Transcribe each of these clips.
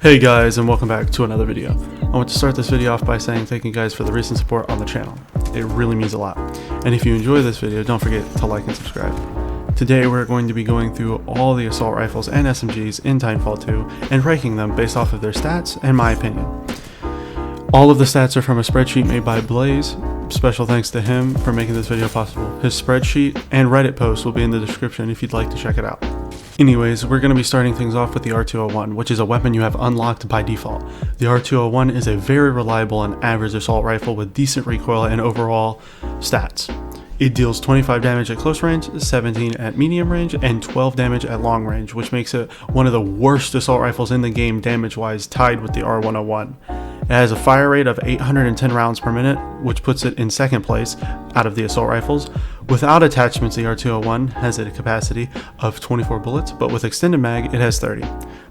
Hey guys, and welcome back to another video. I want to start this video off by saying thank you guys for the recent support on the channel. It really means a lot. And if you enjoy this video, don't forget to like and subscribe. Today we're going to be going through all the assault rifles and SMGs in Titanfall 2 and ranking them based off of their stats and my opinion. All of the stats are from a spreadsheet made by Blaze. Special thanks to him for making this video possible. His spreadsheet and Reddit post will be in the description if you'd like to check it out. Anyways, we're going to be starting things off with the R201, which is a weapon you have unlocked by default. The R201 is a very reliable and average assault rifle with decent recoil and overall stats. It deals 25 damage at close range, 17 at medium range, and 12 damage at long range, which makes it one of the worst assault rifles in the game damage-wise, tied with the R101. It has a fire rate of 810 rounds per minute, which puts it in second place out of the assault rifles. Without attachments, the R201 has a capacity of 24 bullets, but with extended mag, it has 30.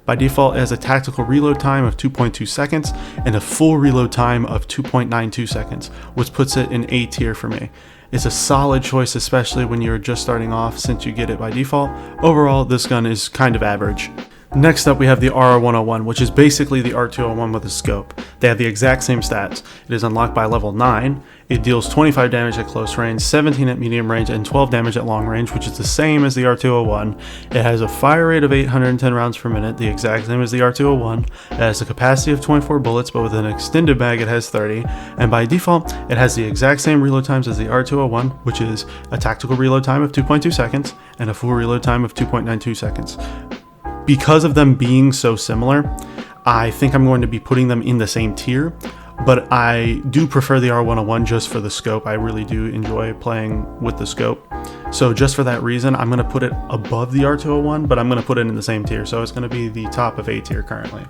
By default, it has a tactical reload time of 2.2 seconds and a full reload time of 2.92 seconds, which puts it in A tier for me. It's a solid choice, especially when you're just starting off since you get it by default. Overall, this gun is kind of average. Next up, we have the R101, which is basically the R201 with a scope. They have the exact same stats. It is unlocked by level 9. It deals 25 damage at close range, 17 at medium range, and 12 damage at long range, which is the same as the R201. It has a fire rate of 810 rounds per minute, the exact same as the R201. It has a capacity of 24 bullets, but with an extended mag it has 30. And by default, it has the exact same reload times as the R201, which is a tactical reload time of 2.2 seconds and a full reload time of 2.92 seconds. Because of them being so similar, I think I'm going to be putting them in the same tier, but I do prefer the R101 just for the scope. I really do enjoy playing with the scope. So just for that reason, I'm going to put it above the R201, but I'm going to put it in the same tier. So it's going to be the top of A tier currently.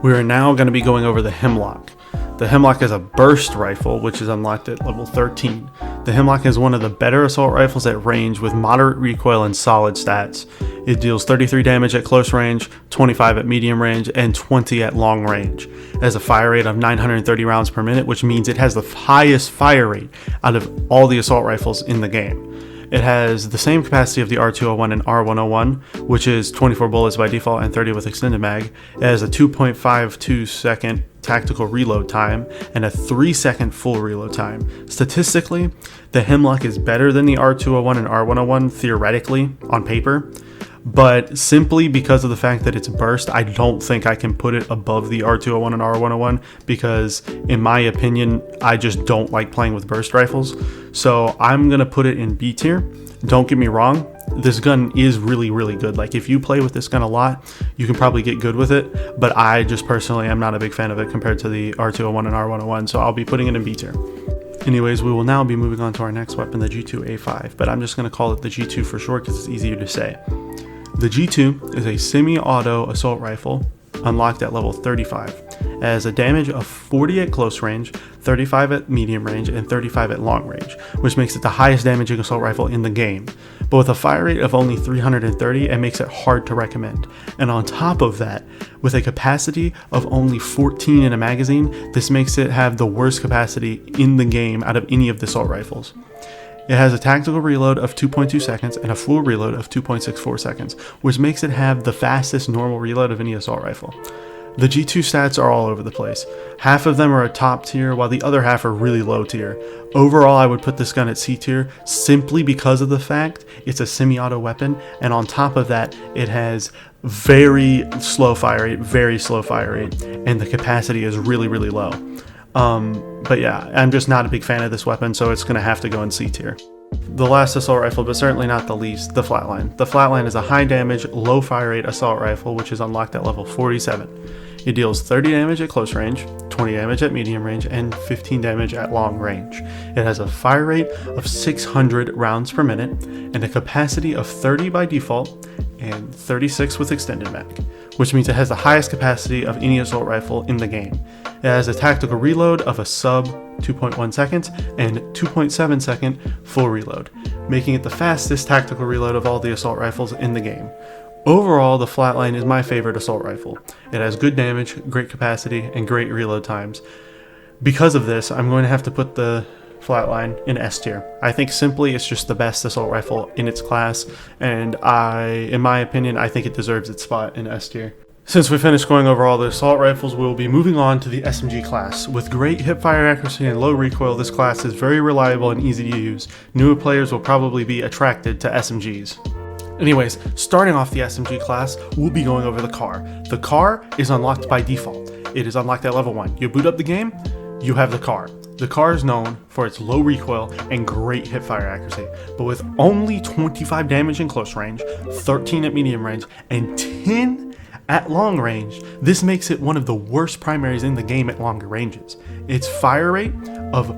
We are now going to be going over the Hemlock. The Hemlock is a burst rifle, which is unlocked at level 13. The Hemlock is one of the better assault rifles at range with moderate recoil and solid stats. It deals 33 damage at close range, 25 at medium range, and 20 at long range. It has a fire rate of 930 rounds per minute, which means it has the highest fire rate out of all the assault rifles in the game. It has the same capacity of the R201 and R101, which is 24 bullets by default and 30 with extended mag. It has a 2.52 second tactical reload time and a 3-second full reload time. Statistically, the Hemlock is better than the R201 and R101 theoretically on paper, but simply because of the fact that it's burst, I don't think I can put it above the R201 and R101 because, in my opinion, I just don't like playing with burst rifles. So I'm going to put it in B tier. Don't get me wrong, this gun is really, really good. Like, if you play with this gun a lot, you can probably get good with it, but I just personally am not a big fan of it compared to the R201 and R101, so I'll be putting it in B tier. Anyways, we will now be moving on to our next weapon, the G2A5, but I'm just going to call it the G2 for short because it's easier to say. The G2 is a semi-auto assault rifle unlocked at level 35. It has a damage of 40 at close range, 35 at medium range, and 35 at long range, which makes it the highest damaging assault rifle in the game. But with a fire rate of only 330, it makes it hard to recommend. And on top of that, with a capacity of only 14 in a magazine, this makes it have the worst capacity in the game out of any of the assault rifles. It has a tactical reload of 2.2 seconds and a full reload of 2.64 seconds, which makes it have the fastest normal reload of any assault rifle. The G2 stats are all over the place. Half of them are a top tier, while the other half are really low tier. Overall, I would put this gun at C tier simply because of the fact it's a semi-auto weapon, and on top of that, it has very slow fire rate, and the capacity is really, really low. But yeah, I'm just not a big fan of this weapon, so it's going to have to go in C tier. The last assault rifle, but certainly not the least, the Flatline. The Flatline is a high damage, low fire rate assault rifle, which is unlocked at level 47. It deals 30 damage at close range, 20 damage at medium range, and 15 damage at long range. It has a fire rate of 600 rounds per minute, and a capacity of 30 by default, and 36 with extended mag, which means it has the highest capacity of any assault rifle in the game. It has a tactical reload of a sub 2.1 seconds and 2.7 second full reload, making it the fastest tactical reload of all the assault rifles in the game. Overall, the Flatline is my favorite assault rifle. It has good damage, great capacity, and great reload times. Because of this, I'm going to have to put the Flatline in S tier. I think simply it's just the best assault rifle in its class, and in my opinion, I think it deserves its spot in S tier. Since we finished going over all the assault rifles, we'll be moving on to the SMG class. With great hipfire accuracy and low recoil, this class is very reliable and easy to use. Newer players will probably be attracted to SMGs. Anyways, starting off the SMG class, we'll be going over the car. The car is unlocked by default. It is unlocked at level 1. You boot up the game, you have the car. The car is known for its low recoil and great hipfire accuracy, but with only 25 damage in close range, 13 at medium range, and 10 at long range, this makes it one of the worst primaries in the game at longer ranges. Its fire rate of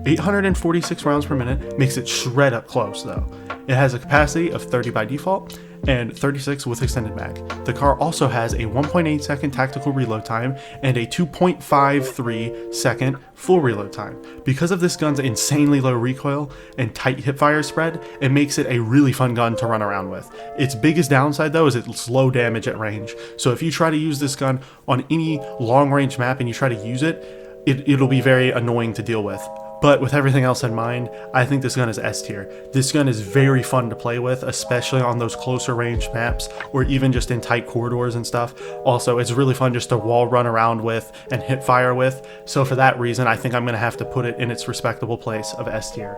846 rounds per minute makes it shred up close though. It has a capacity of 30 by default and 36 with extended mag. The car also has a 1.8 second tactical reload time and a 2.53 second full reload time. Because of this gun's insanely low recoil and tight hipfire spread, it makes it a really fun gun to run around with. Its biggest downside though is its low damage at range. So if you try to use this gun on any long range map and you try to use it, it'll be very annoying to deal with. But with everything else in mind, I think this gun is S tier. This gun is very fun to play with, especially on those closer range maps or even just in tight corridors and stuff. Also, it's really fun just to wall run around with and hit fire with. So for that reason, I think I'm going to have to put it in its respectable place of S tier.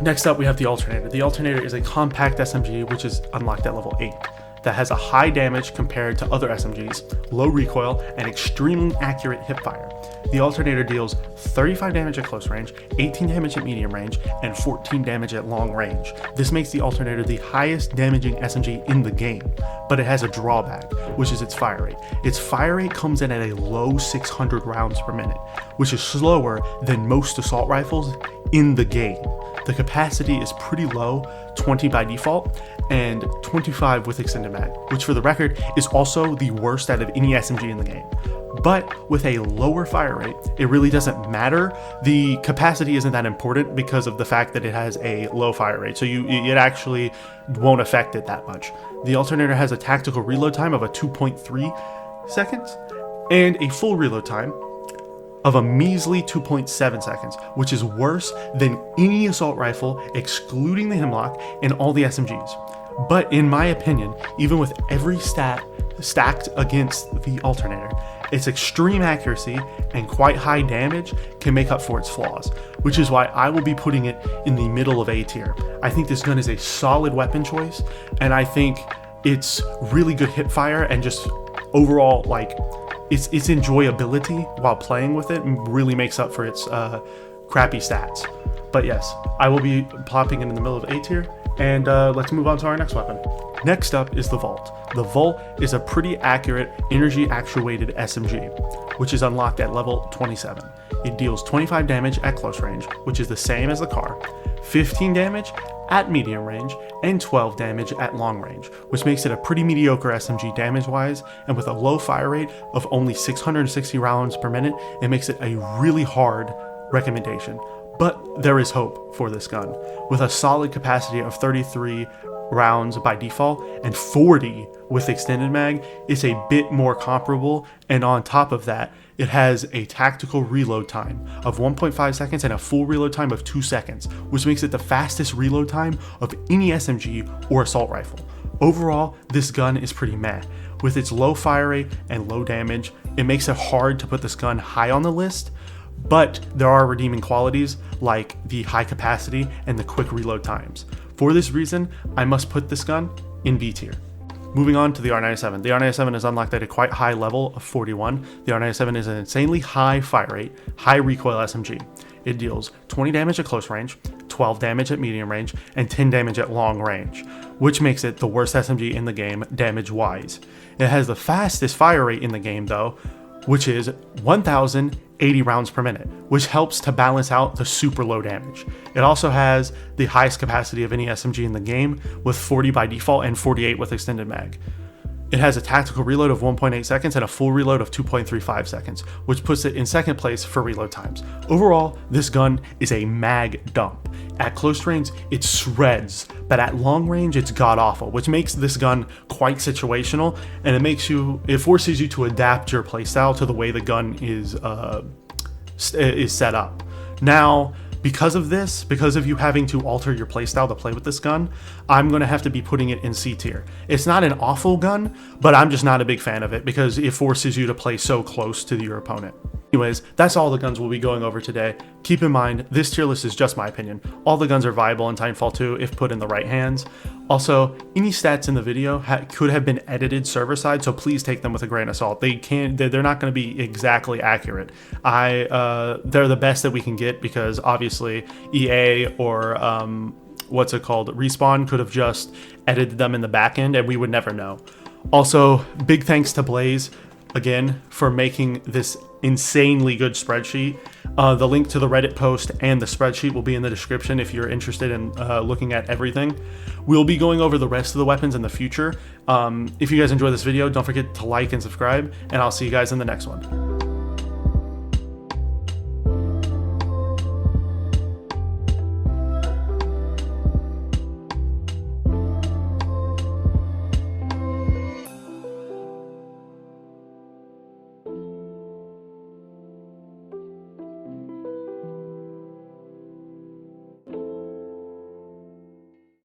Next up, we have the Alternator. The Alternator is a compact SMG which is unlocked at level 8. That has a high damage compared to other SMGs, low recoil, and extremely accurate hipfire. The Alternator deals 35 damage at close range, 18 damage at medium range, and 14 damage at long range. This makes the Alternator the highest damaging SMG in the game, but it has a drawback, which is its fire rate. Its fire rate comes in at a low 600 rounds per minute, which is slower than most assault rifles in the game. The capacity is pretty low, 20 by default, and 25 with extended mag, which for the record is also the worst out of any SMG in the game. But with a lower fire rate, it really doesn't matter. The capacity isn't that important because of the fact that it has a low fire rate, so it actually won't affect it that much. The Alternator has a tactical reload time of a 2.3 seconds and a full reload time of a measly 2.7 seconds, which is worse than any assault rifle excluding the Hemlock and all the SMGs. But in my opinion, even with every stat stacked against the Alternator, its extreme accuracy and quite high damage can make up for its flaws, which is why I will be putting it in the middle of A tier. I think this gun is a solid weapon choice, and I think it's really good hipfire and just overall, like, its enjoyability while playing with it really makes up for its crappy stats. But yes, I will be plopping it in the middle of A tier, and let's move on to our next weapon. Next up is the Volt. The Volt is a pretty accurate energy actuated SMG, which is unlocked at level 27. It deals 25 damage at close range, which is the same as the car, 15 damage at medium range, and 12 damage at long range, which makes it a pretty mediocre SMG damage-wise, and with a low fire rate of only 660 rounds per minute, it makes it a really hard recommendation. But there is hope for this gun. With a solid capacity of 33 rounds by default and 40 with extended mag, it's a bit more comparable, and on top of that, it has a tactical reload time of 1.5 seconds and a full reload time of 2 seconds, which makes it the fastest reload time of any SMG or assault rifle. Overall, this gun is pretty meh. With its low fire rate and low damage, it makes it hard to put this gun high on the list, but there are redeeming qualities like the high capacity and the quick reload times. For this reason, I must put this gun in B tier. Moving on to the R97. The R97 is unlocked at a quite high level of 41. The R97 is an insanely high fire rate, high recoil SMG. It deals 20 damage at close range, 12 damage at medium range, and 10 damage at long range, which makes it the worst SMG in the game damage-wise. It has the fastest fire rate in the game though, which is 1,080 rounds per minute, which helps to balance out the super low damage. It also has the highest capacity of any SMG in the game, with 40 by default and 48 with extended mag. It has a tactical reload of 1.8 seconds and a full reload of 2.35 seconds, which puts it in second place for reload times. Overall, this gun is a mag dump. At close range, it shreds, but at long range, it's god-awful, which makes this gun quite situational, and it forces you to adapt your playstyle to the way the gun is set up. Now, because of this, because of you having to alter your playstyle to play with this gun, I'm going to have to be putting it in C tier. It's not an awful gun, but I'm just not a big fan of it because it forces you to play so close to your opponent. Anyways, that's all the guns we'll be going over today. Keep in mind, this tier list is just my opinion. All the guns are viable in Titanfall 2 if put in the right hands. Also, any stats in the video could have been edited server side, so please take them with a grain of salt. They're not going to be exactly accurate. They're the best that we can get because obviously EA or Respawn could have just edited them in the back end and we would never know. Also, big thanks to Blaze again for making this insanely good spreadsheet. The link to the Reddit post and the spreadsheet will be in the description if you're interested in looking at everything. We'll be going over the rest of the weapons in the future. If you guys enjoy this video, don't forget to like and subscribe, and I'll see you guys in the next one.